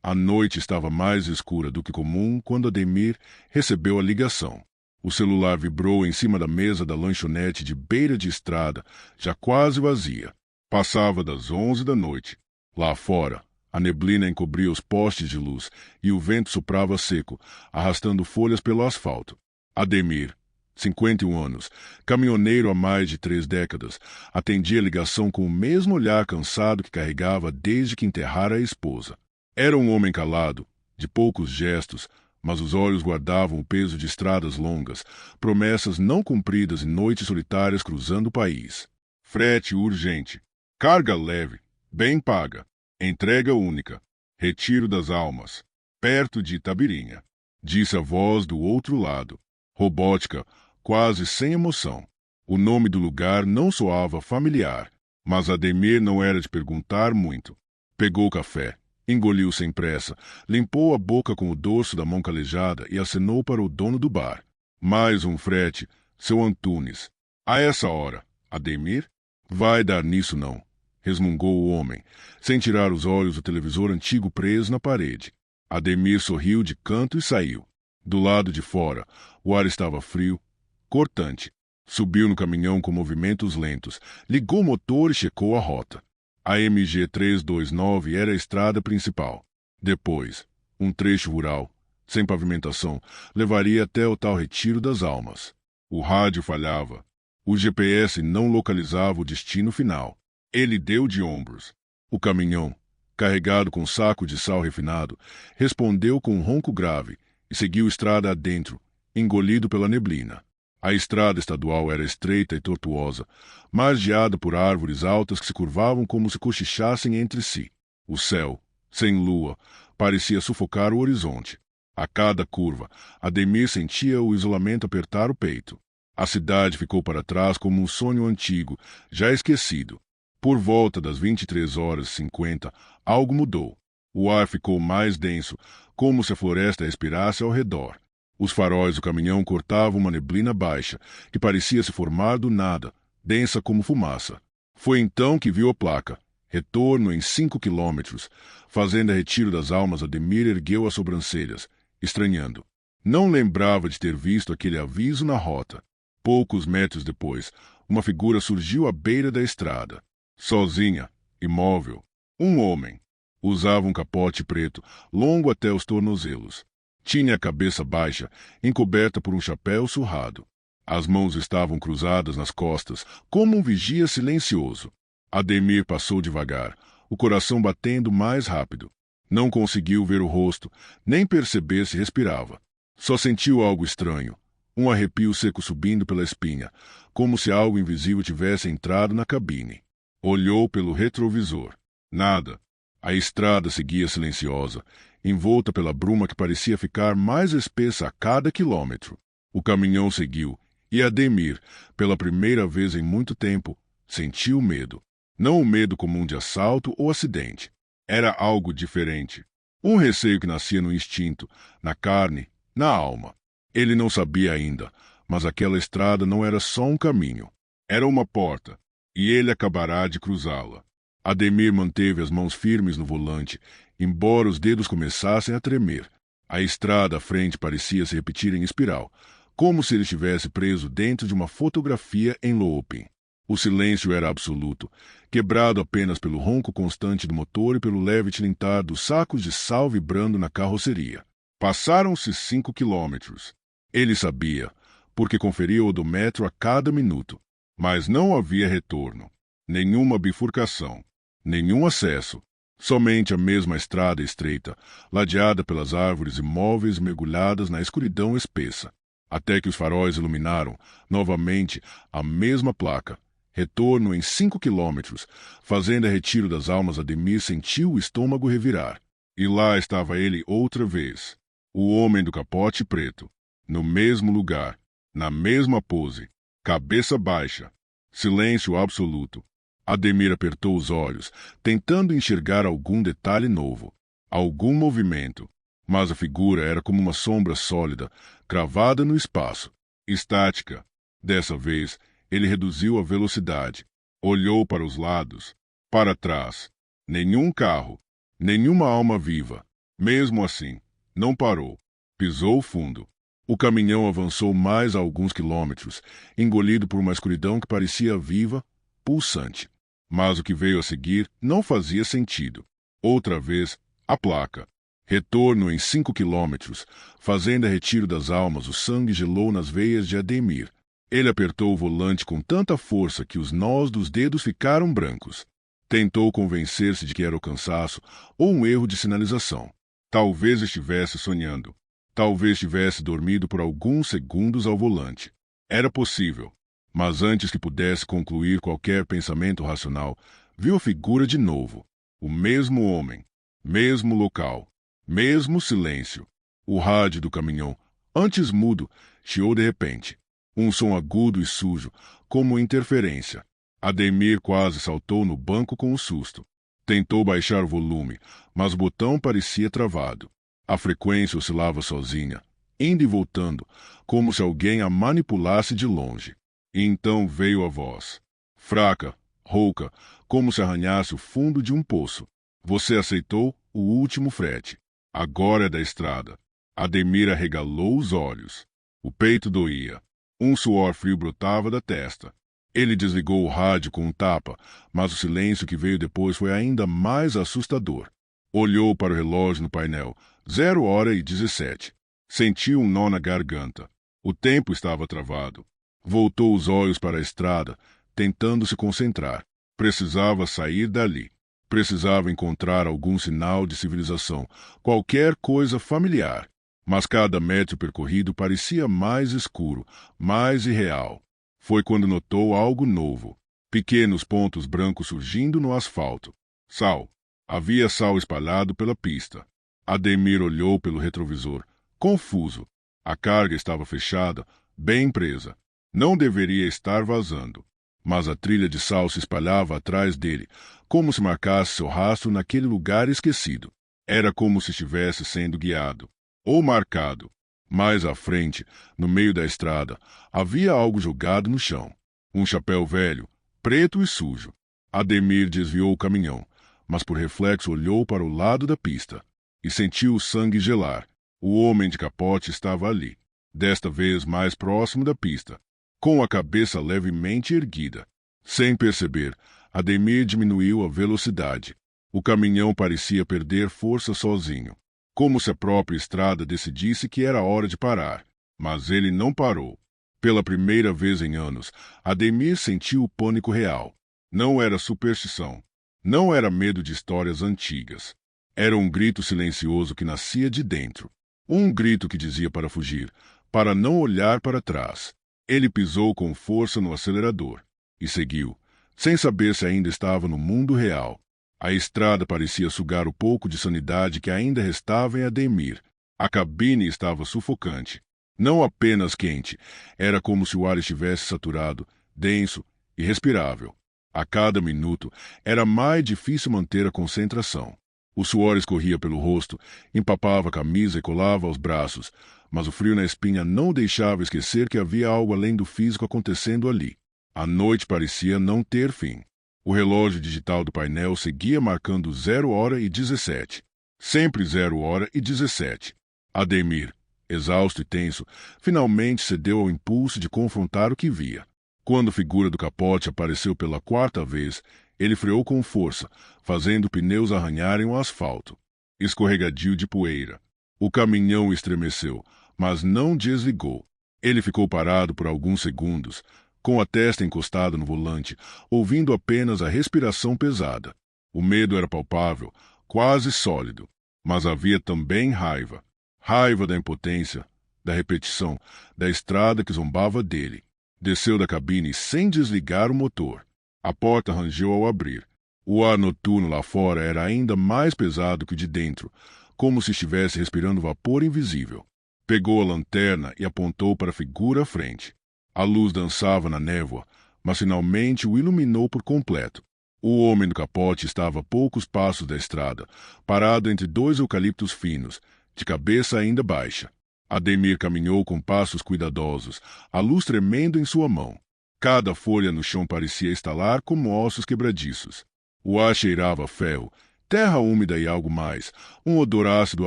A noite estava mais escura do que comum quando Ademir recebeu a ligação. O celular vibrou em cima da mesa da lanchonete de beira de estrada, já quase vazia. Passava das 11 da noite. Lá fora, a neblina encobria os postes de luz e o vento soprava seco, arrastando folhas pelo asfalto. Ademir, 51 anos, caminhoneiro há mais de 3 décadas, atendia a ligação com o mesmo olhar cansado que carregava desde que enterrara a esposa. Era um homem calado, de poucos gestos, mas os olhos guardavam o peso de estradas longas, promessas não cumpridas e noites solitárias cruzando o país. Frete urgente, carga leve, bem paga, entrega única, retiro das almas, perto de Itabirinha, disse a voz do outro lado, robótica, quase sem emoção. O nome do lugar não soava familiar, mas Ademir não era de perguntar muito. Pegou o café. Engoliu sem pressa, limpou a boca com o dorso da mão calejada e acenou para o dono do bar. Mais um frete, seu Antunes. A essa hora, Ademir? Vai dar nisso não, resmungou o homem, sem tirar os olhos do televisor antigo preso na parede. Ademir sorriu de canto e saiu. Do lado de fora, o ar estava frio, cortante. Subiu no caminhão com movimentos lentos, ligou o motor e checou a rota. A MG 329 era a estrada principal. Depois, um trecho rural, sem pavimentação, levaria até o tal Retiro das Almas. O rádio falhava. O GPS não localizava o destino final. Ele deu de ombros. O caminhão, carregado com saco de sal refinado, respondeu com um ronco grave e seguiu estrada adentro, engolido pela neblina. A estrada estadual era estreita e tortuosa, margeada por árvores altas que se curvavam como se cochichassem entre si. O céu, sem lua, parecia sufocar o horizonte. A cada curva, Ademir sentia o isolamento apertar o peito. A cidade ficou para trás como um sonho antigo, já esquecido. Por volta das 23h50, algo mudou. O ar ficou mais denso, como se a floresta respirasse ao redor. Os faróis do caminhão cortavam uma neblina baixa, que parecia se formar do nada, densa como fumaça. Foi então que viu a placa. Retorno em 5 quilômetros. Fazenda Retiro das Almas, Ademir ergueu as sobrancelhas, estranhando. Não lembrava de ter visto aquele aviso na rota. Poucos metros depois, uma figura surgiu à beira da estrada. Sozinha, imóvel. Um homem. Usava um capote preto, longo até os tornozelos. Tinha a cabeça baixa, encoberta por um chapéu surrado. As mãos estavam cruzadas nas costas, como um vigia silencioso. Ademir passou devagar, o coração batendo mais rápido. Não conseguiu ver o rosto, nem perceber se respirava. Só sentiu algo estranho, um arrepio seco subindo pela espinha, como se algo invisível tivesse entrado na cabine. Olhou pelo retrovisor. Nada. A estrada seguia silenciosa, envolta pela bruma que parecia ficar mais espessa a cada quilômetro. O caminhão seguiu, e Ademir, pela primeira vez em muito tempo, sentiu medo. Não o medo comum de assalto ou acidente. Era algo diferente. Um receio que nascia no instinto, na carne, na alma. Ele não sabia ainda, mas aquela estrada não era só um caminho. Era uma porta, e ele acabará de cruzá-la. Ademir manteve as mãos firmes no volante, embora os dedos começassem a tremer. A estrada à frente parecia se repetir em espiral, como se ele estivesse preso dentro de uma fotografia em looping. O silêncio era absoluto, quebrado apenas pelo ronco constante do motor e pelo leve tilintar dos sacos de sal vibrando na carroceria. Passaram-se 5 quilômetros. Ele sabia, porque conferia o odômetro a cada minuto. Mas não havia retorno, nenhuma bifurcação. Nenhum acesso, somente a mesma estrada estreita, ladeada pelas árvores imóveis mergulhadas na escuridão espessa, até que os faróis iluminaram, novamente, a mesma placa. Retorno em 5 quilômetros, fazenda Retiro das Almas. Ademir sentiu o estômago revirar. E lá estava ele outra vez, o homem do capote preto, no mesmo lugar, na mesma pose, cabeça baixa, silêncio absoluto. Ademir apertou os olhos, tentando enxergar algum detalhe novo, algum movimento, mas a figura era como uma sombra sólida, cravada no espaço, estática. Dessa vez, ele reduziu a velocidade, olhou para os lados, para trás. Nenhum carro, nenhuma alma viva. Mesmo assim, não parou. Pisou fundo. O caminhão avançou mais alguns quilômetros, engolido por uma escuridão que parecia viva, pulsante. Mas o que veio a seguir não fazia sentido. Outra vez, a placa. Retorno em 5 quilômetros. Fazenda Retiro das Almas, o sangue gelou nas veias de Ademir. Ele apertou o volante com tanta força que os nós dos dedos ficaram brancos. Tentou convencer-se de que era o cansaço ou um erro de sinalização. Talvez estivesse sonhando. Talvez tivesse dormido por alguns segundos ao volante. Era possível. Mas antes que pudesse concluir qualquer pensamento racional, viu a figura de novo. O mesmo homem. Mesmo local. Mesmo silêncio. O rádio do caminhão, antes mudo, chiou de repente. Um som agudo e sujo, como interferência. Ademir quase saltou no banco com o susto. Tentou baixar o volume, mas o botão parecia travado. A frequência oscilava sozinha, indo e voltando, como se alguém a manipulasse de longe. E então veio a voz. Fraca, rouca, como se arranhasse o fundo de um poço. Você aceitou o último frete. Agora é da estrada. Ademir arregalou os olhos. O peito doía. Um suor frio brotava da testa. Ele desligou o rádio com um tapa, mas o silêncio que veio depois foi ainda mais assustador. Olhou para o relógio no painel. 0h17. Sentiu um nó na garganta. O tempo estava travado. Voltou os olhos para a estrada, tentando se concentrar. Precisava sair dali. Precisava encontrar algum sinal de civilização, qualquer coisa familiar. Mas cada metro percorrido parecia mais escuro, mais irreal. Foi quando notou algo novo. Pequenos pontos brancos surgindo no asfalto. Sal. Havia sal espalhado pela pista. Ademir olhou pelo retrovisor, confuso. A carga estava fechada, bem presa. Não deveria estar vazando. Mas a trilha de sal se espalhava atrás dele, como se marcasse seu rastro naquele lugar esquecido. Era como se estivesse sendo guiado. Ou marcado. Mais à frente, no meio da estrada, havia algo jogado no chão. Um chapéu velho, preto e sujo. Ademir desviou o caminhão, mas por reflexo olhou para o lado da pista e sentiu o sangue gelar. O homem de capote estava ali, desta vez mais próximo da pista, com a cabeça levemente erguida. Sem perceber, Ademir diminuiu a velocidade. O caminhão parecia perder força sozinho, como se a própria estrada decidisse que era hora de parar. Mas ele não parou. Pela primeira vez em anos, Ademir sentiu o pânico real. Não era superstição. Não era medo de histórias antigas. Era um grito silencioso que nascia de dentro. Um grito que dizia para fugir, para não olhar para trás. Ele pisou com força no acelerador e seguiu, sem saber se ainda estava no mundo real. A estrada parecia sugar o pouco de sanidade que ainda restava em Ademir. A cabine estava sufocante. Não apenas quente, era como se o ar estivesse saturado, denso, irrespirável. A cada minuto era mais difícil manter a concentração. O suor escorria pelo rosto, empapava a camisa e colava aos braços, mas o frio na espinha não o deixava esquecer que havia algo além do físico acontecendo ali. A noite parecia não ter fim. O relógio digital do painel seguia marcando 0h17. Sempre 0h17. Ademir, exausto e tenso, finalmente cedeu ao impulso de confrontar o que via. Quando a figura do capote apareceu pela quarta vez, ele freou com força, fazendo pneus arranharem o asfalto. Escorregadio de poeira. O caminhão estremeceu, mas não desligou. Ele ficou parado por alguns segundos, com a testa encostada no volante, ouvindo apenas a respiração pesada. O medo era palpável, quase sólido, mas havia também raiva. Raiva da impotência, da repetição, da estrada que zombava dele. Desceu da cabine sem desligar o motor. A porta rangeu ao abrir. O ar noturno lá fora era ainda mais pesado que o de dentro, como se estivesse respirando vapor invisível. Pegou a lanterna e apontou para a figura à frente. A luz dançava na névoa, mas finalmente o iluminou por completo. O homem do capote estava a poucos passos da estrada, parado entre dois eucaliptos finos, de cabeça ainda baixa. Ademir caminhou com passos cuidadosos, a luz tremendo em sua mão. Cada folha no chão parecia estalar como ossos quebradiços. O ar cheirava a ferro, terra úmida e algo mais, um odor ácido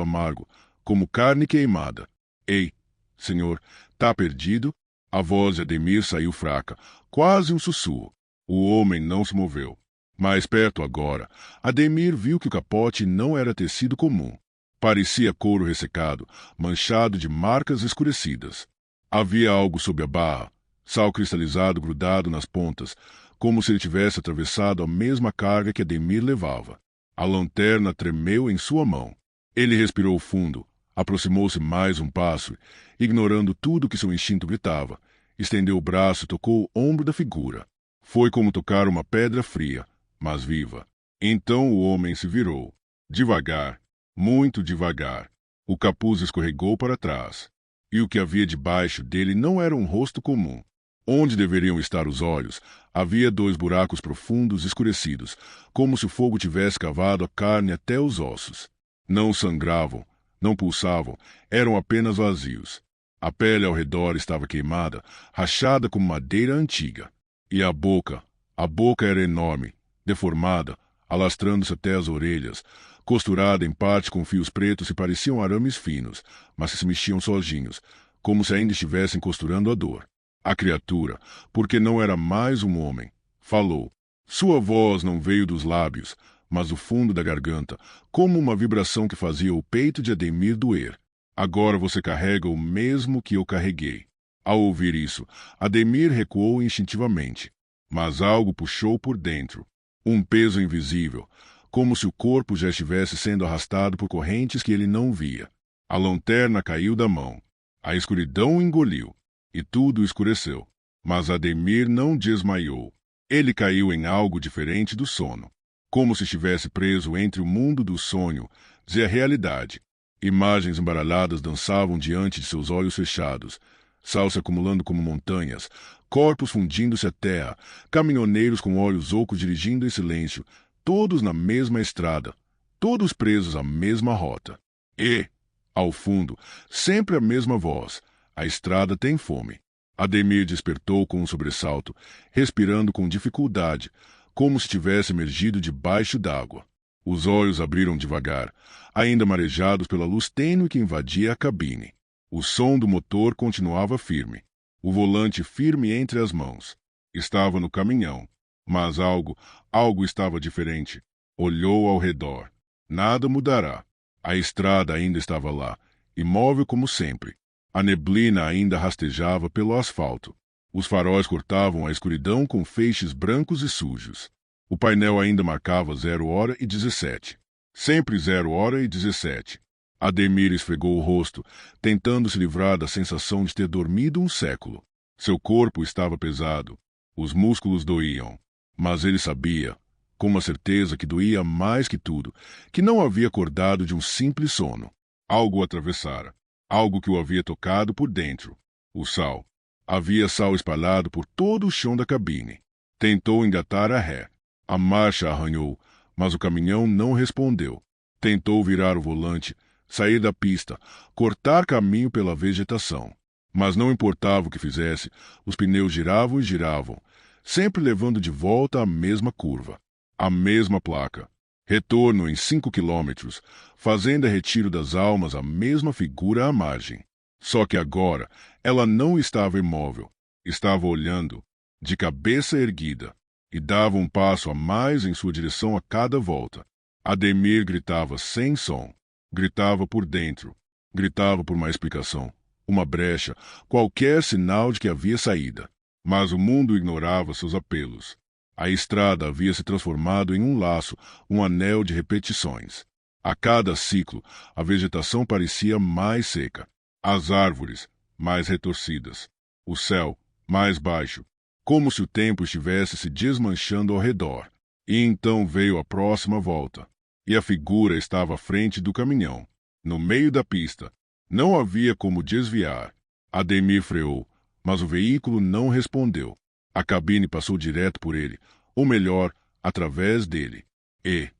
amargo, como carne queimada. Ei, senhor, tá perdido? A voz de Ademir saiu fraca, quase um sussurro. O homem não se moveu. Mais perto agora, Ademir viu que o capote não era tecido comum. Parecia couro ressecado, manchado de marcas escurecidas. Havia algo sob a barra, sal cristalizado grudado nas pontas, como se ele tivesse atravessado a mesma carga que Ademir levava. A lanterna tremeu em sua mão. Ele respirou fundo, aproximou-se mais um passo, ignorando tudo que seu instinto gritava. Estendeu o braço e tocou o ombro da figura. Foi como tocar uma pedra fria, mas viva. Então o homem se virou. Devagar, muito devagar. O capuz escorregou para trás. E o que havia debaixo dele não era um rosto comum. Onde deveriam estar os olhos, havia 2 buracos profundos escurecidos, como se o fogo tivesse cavado a carne até os ossos. Não sangravam, não pulsavam, eram apenas vazios. A pele ao redor estava queimada, rachada como madeira antiga. E a boca era enorme, deformada, alastrando-se até as orelhas, costurada em parte com fios pretos que pareciam arames finos, mas que se mexiam sozinhos, como se ainda estivessem costurando a dor. A criatura, porque não era mais um homem, falou. Sua voz não veio dos lábios, mas do fundo da garganta, como uma vibração que fazia o peito de Ademir doer. Agora você carrega o mesmo que eu carreguei. Ao ouvir isso, Ademir recuou instintivamente, mas algo puxou por dentro. Um peso invisível, como se o corpo já estivesse sendo arrastado por correntes que ele não via. A lanterna caiu da mão. A escuridão o engoliu. E tudo escureceu. Mas Ademir não desmaiou. Ele caiu em algo diferente do sono. Como se estivesse preso entre o mundo do sonho e a realidade. Imagens embaralhadas dançavam diante de seus olhos fechados. Sal se acumulando como montanhas. Corpos fundindo-se à terra. Caminhoneiros com olhos ocos dirigindo em silêncio. Todos na mesma estrada. Todos presos à mesma rota. E, ao fundo, sempre a mesma voz. A estrada tem fome. Ademir despertou com um sobressalto, respirando com dificuldade, como se tivesse emergido debaixo d'água. Os olhos abriram devagar, ainda marejados pela luz tênue que invadia a cabine. O som do motor continuava firme. O volante firme entre as mãos. Estava no caminhão. Mas algo estava diferente. Olhou ao redor. Nada mudará. A estrada ainda estava lá, imóvel como sempre. A neblina ainda rastejava pelo asfalto. Os faróis cortavam a escuridão com feixes brancos e sujos. O painel ainda marcava 0h17. Sempre 0h17. Ademir esfregou o rosto, tentando se livrar da sensação de ter dormido um século. Seu corpo estava pesado. Os músculos doíam. Mas ele sabia, com uma certeza que doía mais que tudo, que não havia acordado de um simples sono. Algo o atravessara. Algo que o havia tocado por dentro. O sal. Havia sal espalhado por todo o chão da cabine. Tentou engatar a ré. A marcha arranhou, mas o caminhão não respondeu. Tentou virar o volante, sair da pista, cortar caminho pela vegetação. Mas não importava o que fizesse, os pneus giravam e giravam, sempre levando de volta a mesma curva. A mesma placa. Retorno em 5 quilômetros, fazenda Retiro das Almas, a mesma figura à margem. Só que agora ela não estava imóvel, estava olhando, de cabeça erguida, e dava um passo a mais em sua direção a cada volta. Ademir gritava sem som, gritava por dentro, gritava por uma explicação, uma brecha, qualquer sinal de que havia saída. Mas o mundo ignorava seus apelos. A estrada havia se transformado em um laço, um anel de repetições. A cada ciclo, a vegetação parecia mais seca. As árvores, mais retorcidas. O céu, mais baixo, como se o tempo estivesse se desmanchando ao redor. E então veio a próxima volta. E a figura estava à frente do caminhão, no meio da pista. Não havia como desviar. Ademir freou, mas o veículo não respondeu. A cabine passou direto por ele, ou melhor, através dele. E,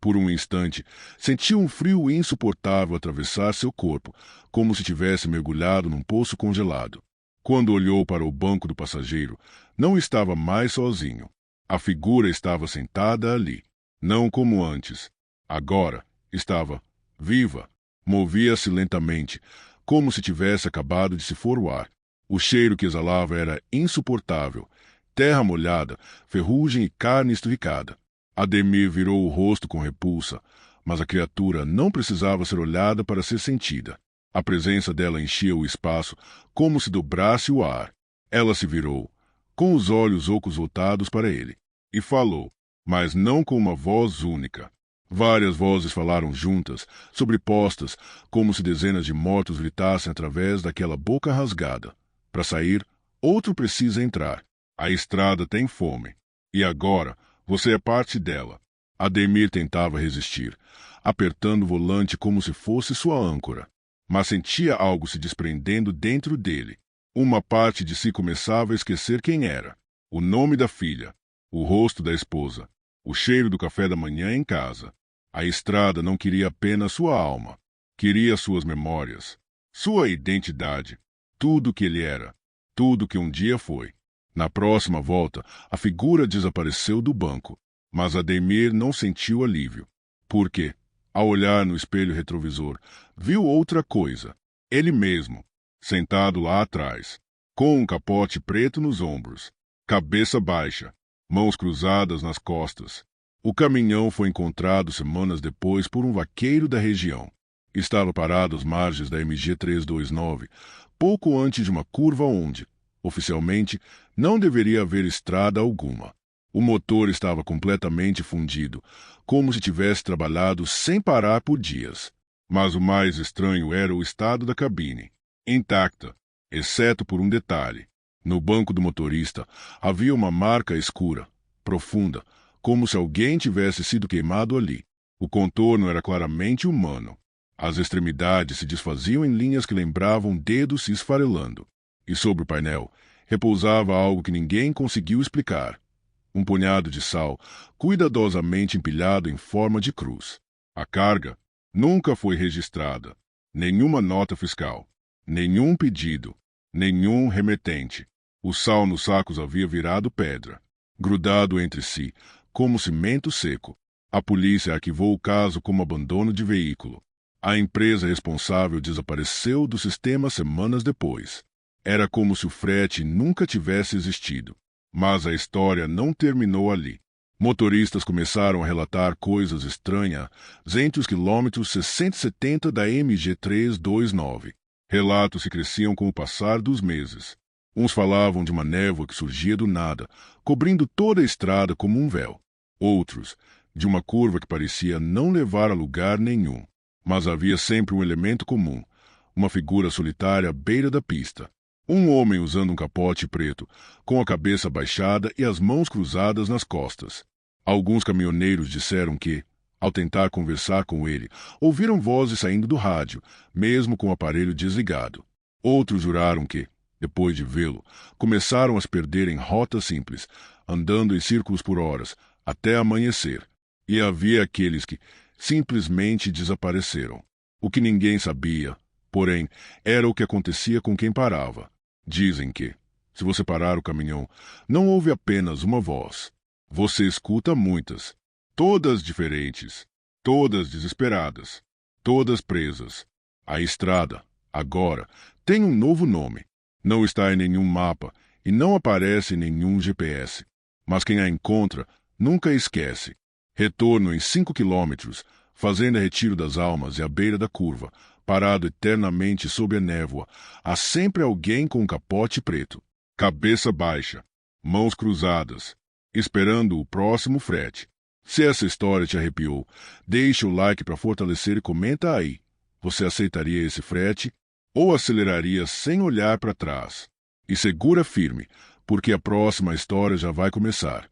por um instante, sentiu um frio insuportável atravessar seu corpo, como se tivesse mergulhado num poço congelado. Quando olhou para o banco do passageiro, não estava mais sozinho. A figura estava sentada ali, não como antes. Agora estava viva. Movia-se lentamente, como se tivesse acabado de se forrar. O cheiro que exalava era insuportável. Terra molhada, ferrugem e carne estrificada. Ademir virou o rosto com repulsa, mas a criatura não precisava ser olhada para ser sentida. A presença dela enchia o espaço como se dobrasse o ar. Ela se virou, com os olhos ocos voltados para ele, e falou, mas não com uma voz única. Várias vozes falaram juntas, sobrepostas, como se dezenas de mortos gritassem através daquela boca rasgada. Para sair, outro precisa entrar. A estrada tem fome. E agora, você é parte dela. Ademir tentava resistir, apertando o volante como se fosse sua âncora. Mas sentia algo se desprendendo dentro dele. Uma parte de si começava a esquecer quem era. O nome da filha, o rosto da esposa, o cheiro do café da manhã em casa. A estrada não queria apenas sua alma. Queria suas memórias, sua identidade, tudo o que ele era, tudo que um dia foi. Na próxima volta, a figura desapareceu do banco, mas Ademir não sentiu alívio. Porque, ao olhar no espelho retrovisor, viu outra coisa. Ele mesmo, sentado lá atrás, com um capote preto nos ombros, cabeça baixa, mãos cruzadas nas costas. O caminhão foi encontrado semanas depois por um vaqueiro da região. Estava parado às margens da MG 329, pouco antes de uma curva onde, oficialmente, não deveria haver estrada alguma. O motor estava completamente fundido, como se tivesse trabalhado sem parar por dias. Mas o mais estranho era o estado da cabine, intacta, exceto por um detalhe. No banco do motorista havia uma marca escura, profunda, como se alguém tivesse sido queimado ali. O contorno era claramente humano. As extremidades se desfaziam em linhas que lembravam dedos se esfarelando. E sobre o painel repousava algo que ninguém conseguiu explicar. Um punhado de sal, cuidadosamente empilhado em forma de cruz. A carga nunca foi registrada. Nenhuma nota fiscal. Nenhum pedido. Nenhum remetente. O sal nos sacos havia virado pedra, grudado entre si, como cimento seco. A polícia arquivou o caso como abandono de veículo. A empresa responsável desapareceu do sistema semanas depois. Era como se o frete nunca tivesse existido. Mas a história não terminou ali. Motoristas começaram a relatar coisas estranhas entre os quilômetros 60 e 70 da MG 329. Relatos que cresciam com o passar dos meses. Uns falavam de uma névoa que surgia do nada, cobrindo toda a estrada como um véu. Outros, de uma curva que parecia não levar a lugar nenhum. Mas havia sempre um elemento comum, uma figura solitária à beira da pista. Um homem usando um capote preto, com a cabeça baixada e as mãos cruzadas nas costas. Alguns caminhoneiros disseram que, ao tentar conversar com ele, ouviram vozes saindo do rádio, mesmo com o aparelho desligado. Outros juraram que, depois de vê-lo, começaram a se perder em rotas simples, andando em círculos por horas, até amanhecer. E havia aqueles que simplesmente desapareceram. O que ninguém sabia, porém, era o que acontecia com quem parava. Dizem que, se você parar o caminhão, não ouve apenas uma voz. Você escuta muitas, todas diferentes, todas desesperadas, todas presas. A estrada, agora, tem um novo nome. Não está em nenhum mapa e não aparece em nenhum GPS. Mas quem a encontra nunca a esquece. Retorno em 5 quilômetros, fazenda Retiro das Almas e à beira da curva, parado eternamente sob a névoa, há sempre alguém com um capote preto, cabeça baixa, mãos cruzadas, esperando o próximo frete. Se essa história te arrepiou, deixa o like para fortalecer e comenta aí. Você aceitaria esse frete ou aceleraria sem olhar para trás? E segura firme, porque a próxima história já vai começar.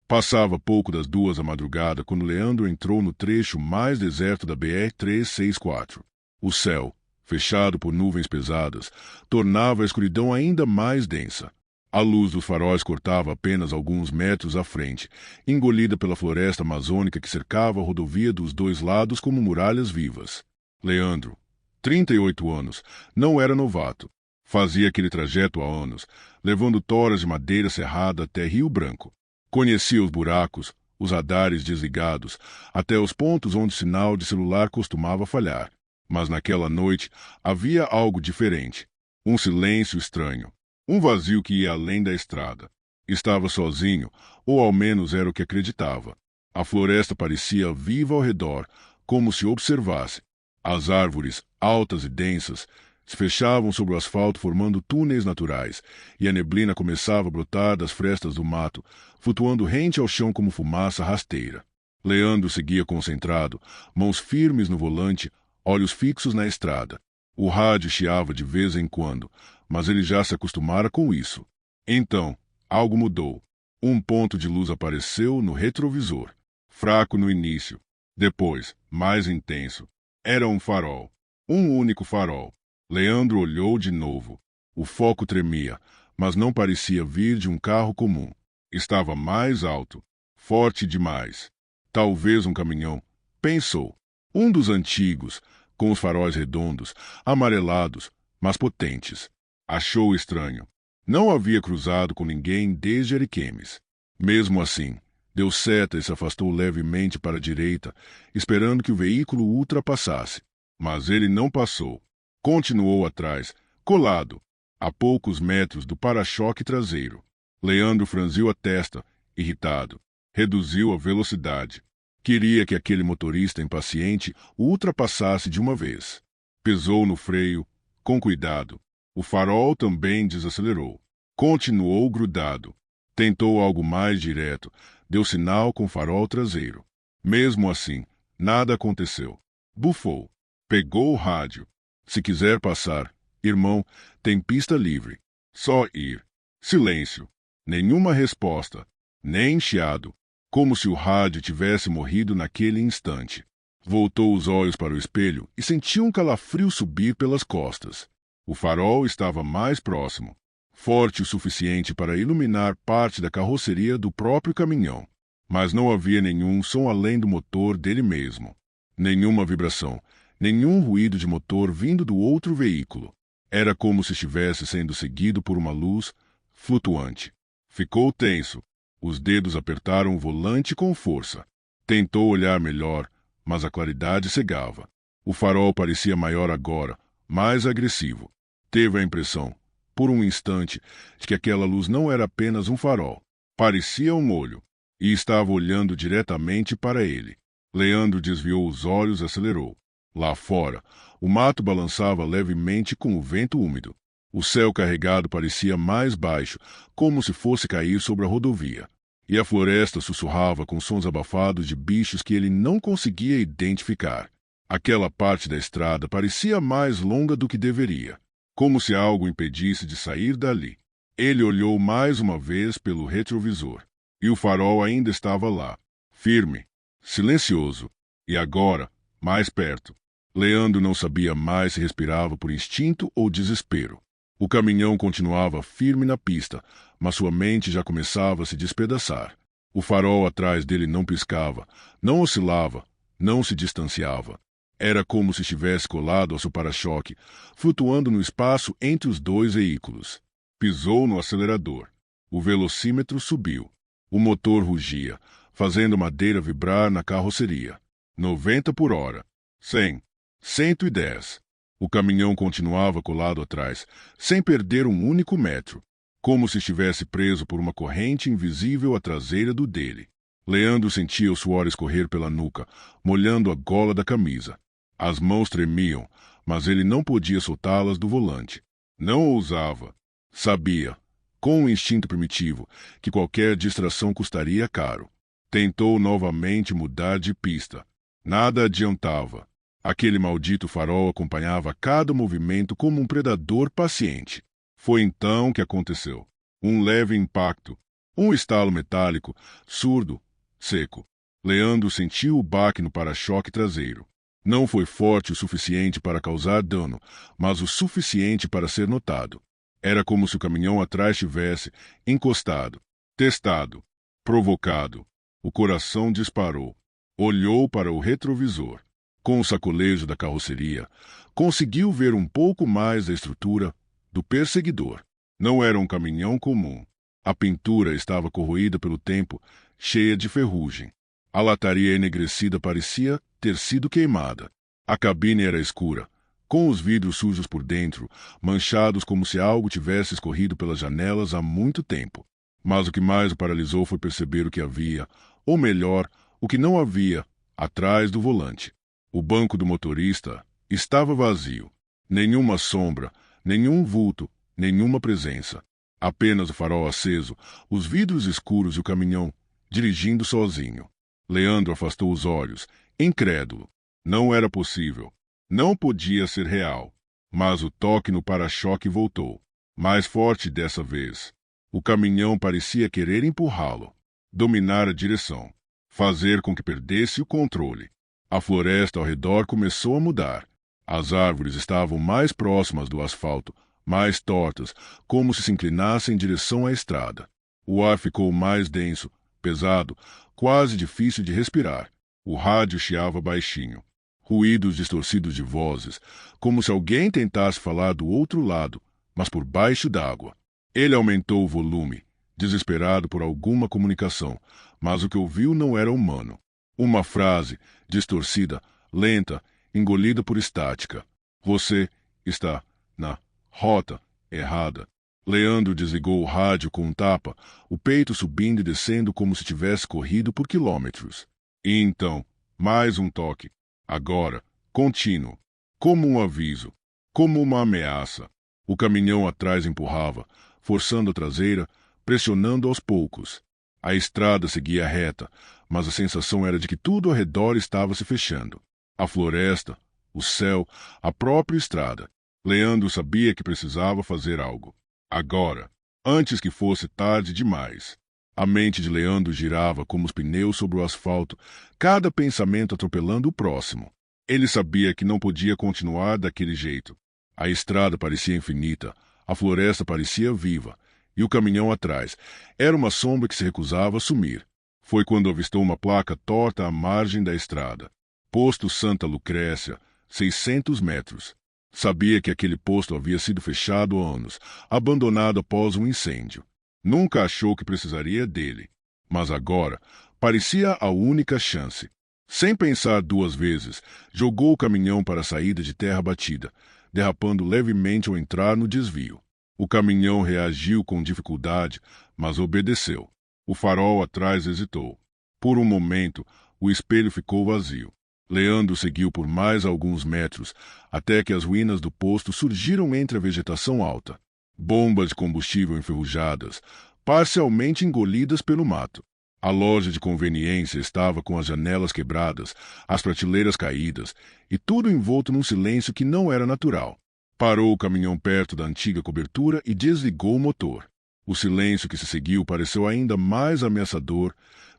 Passava pouco das 2 da madrugada quando Leandro entrou no trecho mais deserto da BR-364. O céu, fechado por nuvens pesadas, tornava a escuridão ainda mais densa. A luz dos faróis cortava apenas alguns metros à frente, engolida pela floresta amazônica que cercava a rodovia dos dois lados como muralhas vivas. Leandro, 38 anos, não era novato. Fazia aquele trajeto há anos, levando toras de madeira serrada até Rio Branco. Conhecia os buracos, os radares desligados, até os pontos onde o sinal de celular costumava falhar. Mas naquela noite havia algo diferente. Um silêncio estranho. Um vazio que ia além da estrada. Estava sozinho, ou ao menos era o que acreditava. A floresta parecia viva ao redor, como se observasse. As árvores, altas e densas, se fechavam sobre o asfalto formando túneis naturais, e a neblina começava a brotar das frestas do mato, flutuando rente ao chão como fumaça rasteira. Leandro seguia concentrado, mãos firmes no volante, olhos fixos na estrada. O rádio chiava de vez em quando, mas ele já se acostumara com isso. Então, algo mudou. Um ponto de luz apareceu no retrovisor. Fraco no início. Depois, mais intenso. Era um farol. Um único farol. Leandro olhou de novo. O foco tremia, mas não parecia vir de um carro comum. Estava mais alto. Forte demais. Talvez um caminhão. Pensou. Um dos antigos, com os faróis redondos, amarelados, mas potentes. Achou estranho. Não havia cruzado com ninguém desde Ariquemes. Mesmo assim, deu seta e se afastou levemente para a direita, esperando que o veículo o ultrapassasse. Mas ele não passou. Continuou atrás, colado, a poucos metros do para-choque traseiro. Leandro franziu a testa, irritado. Reduziu a velocidade. Queria que aquele motorista impaciente o ultrapassasse de uma vez. Pisou no freio, com cuidado. O farol também desacelerou. Continuou grudado. Tentou algo mais direto. Deu sinal com o farol traseiro. Mesmo assim, nada aconteceu. Bufou. Pegou o rádio. Se quiser passar, irmão, tem pista livre. Só ir. Silêncio. Nenhuma resposta. Nem chiado. Como se o rádio tivesse morrido naquele instante. Voltou os olhos para o espelho e sentiu um calafrio subir pelas costas. O farol estava mais próximo, forte o suficiente para iluminar parte da carroceria do próprio caminhão. Mas não havia nenhum som além do motor dele mesmo. Nenhuma vibração, nenhum ruído de motor vindo do outro veículo. Era como se estivesse sendo seguido por uma luz flutuante. Ficou tenso. Os dedos apertaram o volante com força. Tentou olhar melhor, mas a claridade cegava. O farol parecia maior agora, mais agressivo. Teve a impressão, por um instante, de que aquela luz não era apenas um farol. Parecia um olho, e estava olhando diretamente para ele. Leandro desviou os olhos e acelerou. Lá fora, o mato balançava levemente com o vento úmido. O céu carregado parecia mais baixo, como se fosse cair sobre a rodovia. E a floresta sussurrava com sons abafados de bichos que ele não conseguia identificar. Aquela parte da estrada parecia mais longa do que deveria, como se algo o impedisse de sair dali. Ele olhou mais uma vez pelo retrovisor, e o farol ainda estava lá, firme, silencioso, e agora, mais perto. Leandro não sabia mais se respirava por instinto ou desespero. O caminhão continuava firme na pista, mas sua mente já começava a se despedaçar. O farol atrás dele não piscava, não oscilava, não se distanciava. Era como se estivesse colado ao seu para-choque, flutuando no espaço entre os dois veículos. Pisou no acelerador. O velocímetro subiu. O motor rugia, fazendo a madeira vibrar na carroceria. 90 por hora. 100. 110. O caminhão continuava colado atrás, sem perder um único metro, como se estivesse preso por uma corrente invisível à traseira do dele. Leandro sentia o suor escorrer pela nuca, molhando a gola da camisa. As mãos tremiam, mas ele não podia soltá-las do volante. Não ousava. Sabia, com um instinto primitivo, que qualquer distração custaria caro. Tentou novamente mudar de pista. Nada adiantava. Aquele maldito farol acompanhava cada movimento como um predador paciente. Foi então que aconteceu. Um leve impacto. Um estalo metálico, surdo, seco. Leandro sentiu o baque no para-choque traseiro. Não foi forte o suficiente para causar dano, mas o suficiente para ser notado. Era como se o caminhão atrás tivesse encostado, testado, provocado. O coração disparou. Olhou para o retrovisor. Com o sacolejo da carroceria, conseguiu ver um pouco mais da estrutura, do perseguidor. Não era um caminhão comum. A pintura estava corroída pelo tempo, cheia de ferrugem. A lataria enegrecida parecia ter sido queimada. A cabine era escura, com os vidros sujos por dentro, manchados como se algo tivesse escorrido pelas janelas há muito tempo. Mas o que mais o paralisou foi perceber o que havia, ou melhor, o que não havia, atrás do volante. O banco do motorista estava vazio. Nenhuma sombra, nenhum vulto, nenhuma presença. Apenas o farol aceso, os vidros escuros e o caminhão, dirigindo sozinho. Leandro afastou os olhos, incrédulo. Não era possível. Não podia ser real. Mas o toque no para-choque voltou. Mais forte dessa vez. O caminhão parecia querer empurrá-lo. Dominar a direção. Fazer com que perdesse o controle. A floresta ao redor começou a mudar. As árvores estavam mais próximas do asfalto, mais tortas, como se inclinassem em direção à estrada. O ar ficou mais denso, pesado, quase difícil de respirar. O rádio chiava baixinho. Ruídos distorcidos de vozes, como se alguém tentasse falar do outro lado, mas por baixo d'água. Ele aumentou o volume, desesperado por alguma comunicação, mas o que ouviu não era humano. Uma frase, distorcida, lenta, engolida por estática. Você está na rota errada. Leandro desligou o rádio com um tapa, o peito subindo e descendo como se tivesse corrido por quilômetros. E então, mais um toque. Agora, contínuo. Como um aviso. Como uma ameaça. O caminhão atrás empurrava, forçando a traseira, pressionando aos poucos. A estrada seguia reta, mas a sensação era de que tudo ao redor estava se fechando. A floresta, o céu, a própria estrada. Leandro sabia que precisava fazer algo. Agora, antes que fosse tarde demais. A mente de Leandro girava como os pneus sobre o asfalto, cada pensamento atropelando o próximo. Ele sabia que não podia continuar daquele jeito. A estrada parecia infinita, a floresta parecia viva, e o caminhão atrás era uma sombra que se recusava a sumir. Foi quando avistou uma placa torta à margem da estrada. Posto Santa Lucrécia, 600 metros. Sabia que aquele posto havia sido fechado há anos, abandonado após um incêndio. Nunca achou que precisaria dele. Mas agora parecia a única chance. Sem pensar duas vezes, jogou o caminhão para a saída de terra batida, derrapando levemente ao entrar no desvio. O caminhão reagiu com dificuldade, mas obedeceu. O farol atrás hesitou. Por um momento, o espelho ficou vazio. Leandro seguiu por mais alguns metros, até que as ruínas do posto surgiram entre a vegetação alta. Bombas de combustível enferrujadas, parcialmente engolidas pelo mato. A loja de conveniência estava com as janelas quebradas, as prateleiras caídas, e tudo envolto num silêncio que não era natural. Parou o caminhão perto da antiga cobertura e desligou o motor. O silêncio que se seguiu pareceu ainda mais ameaçador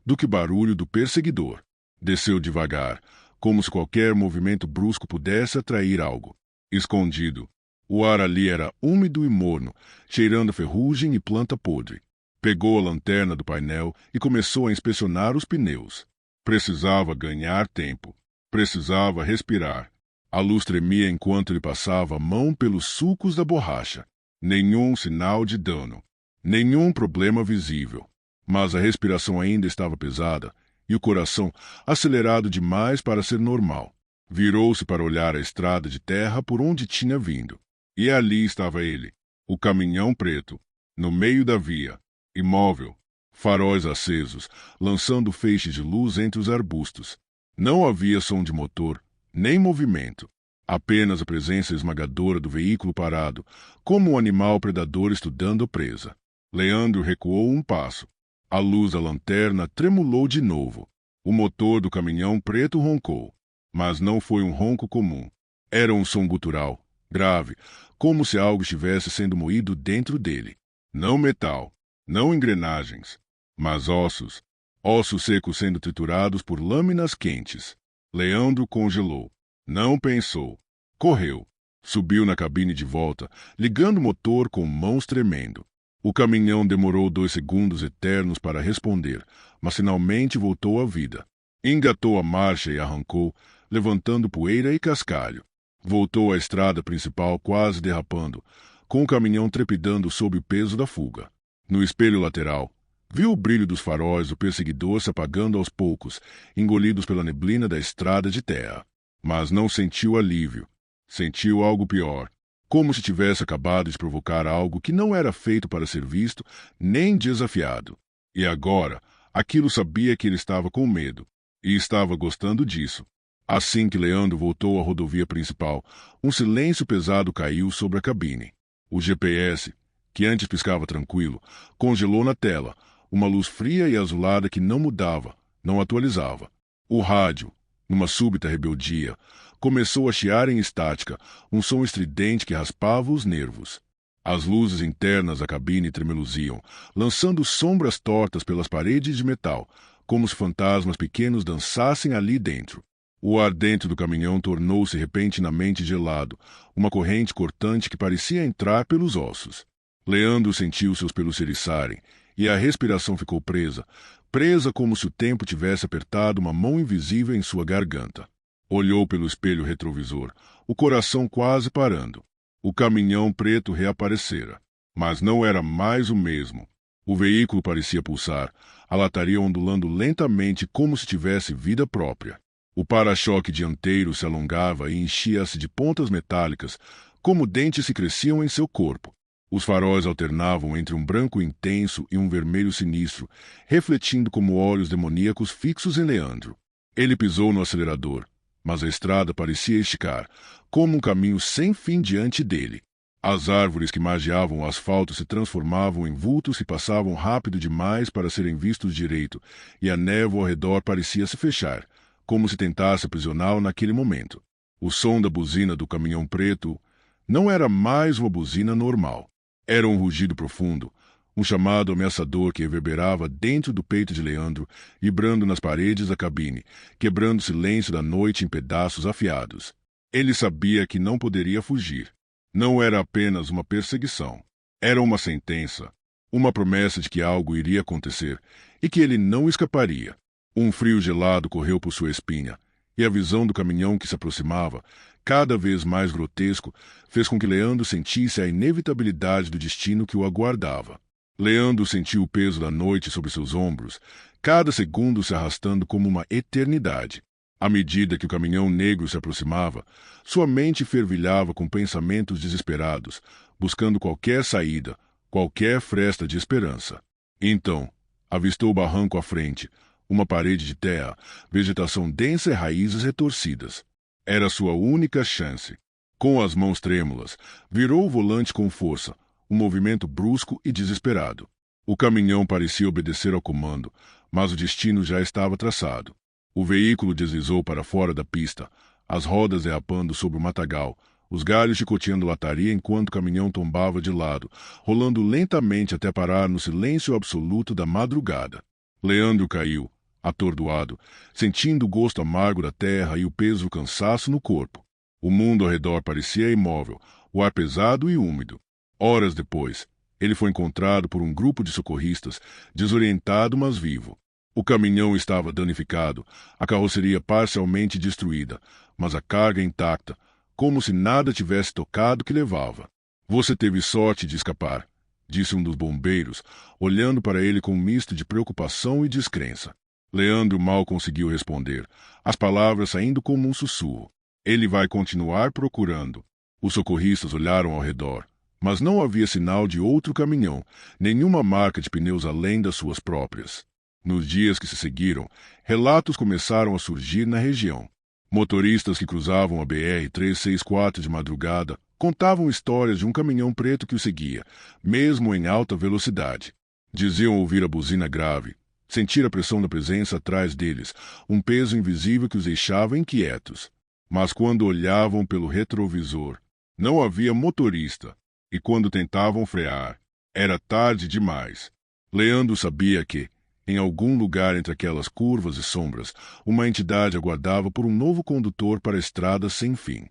do que o barulho do perseguidor. Desceu devagar, como se qualquer movimento brusco pudesse atrair algo. Escondido. O ar ali era úmido e morno, cheirando a ferrugem e planta podre. Pegou a lanterna do painel e começou a inspecionar os pneus. Precisava ganhar tempo. Precisava respirar. A luz tremia enquanto ele passava a mão pelos sulcos da borracha. Nenhum sinal de dano. Nenhum problema visível. Mas a respiração ainda estava pesada e o coração acelerado demais para ser normal. Virou-se para olhar a estrada de terra por onde tinha vindo. E ali estava ele, o caminhão preto, no meio da via, imóvel, faróis acesos, lançando feixes de luz entre os arbustos. Não havia som de motor, nem movimento. Apenas a presença esmagadora do veículo parado, como um animal predador estudando a presa. Leandro recuou um passo. A luz da lanterna tremulou de novo. O motor do caminhão preto roncou. Mas não foi um ronco comum. Era um som gutural, grave, como se algo estivesse sendo moído dentro dele. Não metal, não engrenagens, mas ossos. Ossos secos sendo triturados por lâminas quentes. Leandro congelou. Não pensou. Correu. Subiu na cabine de volta, ligando o motor com mãos tremendo. O caminhão demorou 2 segundos eternos para responder, mas finalmente voltou à vida. Engatou a marcha e arrancou, levantando poeira e cascalho. Voltou à estrada principal quase derrapando, com o caminhão trepidando sob o peso da fuga. No espelho lateral, viu o brilho dos faróis do perseguidor se apagando aos poucos, engolidos pela neblina da estrada de terra. Mas não sentiu alívio. Sentiu algo pior, como se tivesse acabado de provocar algo que não era feito para ser visto nem desafiado. E agora, aquilo sabia que ele estava com medo, e estava gostando disso. Assim que Leandro voltou à rodovia principal, um silêncio pesado caiu sobre a cabine. O GPS, que antes piscava tranquilo, congelou na tela, uma luz fria e azulada que não mudava, não atualizava. O rádio, numa súbita rebeldia, começou a chiar em estática, um som estridente que raspava os nervos. As luzes internas da cabine tremeluziam, lançando sombras tortas pelas paredes de metal, como se fantasmas pequenos dançassem ali dentro. O ar dentro do caminhão tornou-se repentinamente gelado, uma corrente cortante que parecia entrar pelos ossos. Leandro sentiu seus pelos se eriçarem, e a respiração ficou presa, presa como se o tempo tivesse apertado uma mão invisível em sua garganta. Olhou pelo espelho retrovisor, o coração quase parando. O caminhão preto reaparecera, mas não era mais o mesmo. O veículo parecia pulsar, a lataria ondulando lentamente como se tivesse vida própria. O para-choque dianteiro se alongava e enchia-se de pontas metálicas, como dentes se cresciam em seu corpo. Os faróis alternavam entre um branco intenso e um vermelho sinistro, refletindo como olhos demoníacos fixos em Leandro. Ele pisou no acelerador, mas a estrada parecia esticar, como um caminho sem fim diante dele. As árvores que margeavam o asfalto se transformavam em vultos que passavam rápido demais para serem vistos direito, e a névoa ao redor parecia se fechar, como se tentasse aprisioná-lo naquele momento. O som da buzina do caminhão preto não era mais uma buzina normal. Era um rugido profundo, um chamado ameaçador que reverberava dentro do peito de Leandro, vibrando nas paredes da cabine, quebrando o silêncio da noite em pedaços afiados. Ele sabia que não poderia fugir. Não era apenas uma perseguição. Era uma sentença, uma promessa de que algo iria acontecer e que ele não escaparia. Um frio gelado correu por sua espinha, e a visão do caminhão que se aproximava, cada vez mais grotesco, fez com que Leandro sentisse a inevitabilidade do destino que o aguardava. Leandro sentiu o peso da noite sobre seus ombros, cada segundo se arrastando como uma eternidade. À medida que o caminhão negro se aproximava, sua mente fervilhava com pensamentos desesperados, buscando qualquer saída, qualquer fresta de esperança. Então, avistou o barranco à frente, uma parede de terra, vegetação densa e raízes retorcidas. Era sua única chance. Com as mãos trêmulas, virou o volante com força, um movimento brusco e desesperado. O caminhão parecia obedecer ao comando, mas o destino já estava traçado. O veículo deslizou para fora da pista, as rodas derrapando sobre o matagal, os galhos chicoteando a lataria enquanto o caminhão tombava de lado, rolando lentamente até parar no silêncio absoluto da madrugada. Leandro caiu, atordoado, sentindo o gosto amargo da terra e o peso do cansaço no corpo. O mundo ao redor parecia imóvel, o ar pesado e úmido. Horas depois, ele foi encontrado por um grupo de socorristas, desorientado mas vivo. O caminhão estava danificado, a carroceria parcialmente destruída, mas a carga intacta, como se nada tivesse tocado que levava. Você teve sorte de escapar, disse um dos bombeiros, olhando para ele com um misto de preocupação e descrença. Leandro mal conseguiu responder, as palavras saindo como um sussurro. Ele vai continuar procurando. Os socorristas olharam ao redor, mas não havia sinal de outro caminhão, nenhuma marca de pneus além das suas próprias. Nos dias que se seguiram, relatos começaram a surgir na região. Motoristas que cruzavam a BR-364 de madrugada contavam histórias de um caminhão preto que o seguia, mesmo em alta velocidade. Diziam ouvir a buzina grave, sentir a pressão da presença atrás deles, um peso invisível que os deixava inquietos. Mas quando olhavam pelo retrovisor, não havia motorista, e quando tentavam frear, era tarde demais. Leandro sabia que, em algum lugar entre aquelas curvas e sombras, uma entidade aguardava por um novo condutor para a estrada sem fim.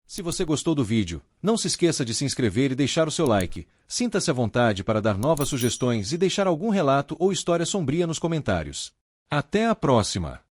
Se você gostou do vídeo, não se esqueça de se inscrever e deixar o seu like. Sinta-se à vontade para dar novas sugestões e deixar algum relato ou história sombria nos comentários. Até a próxima!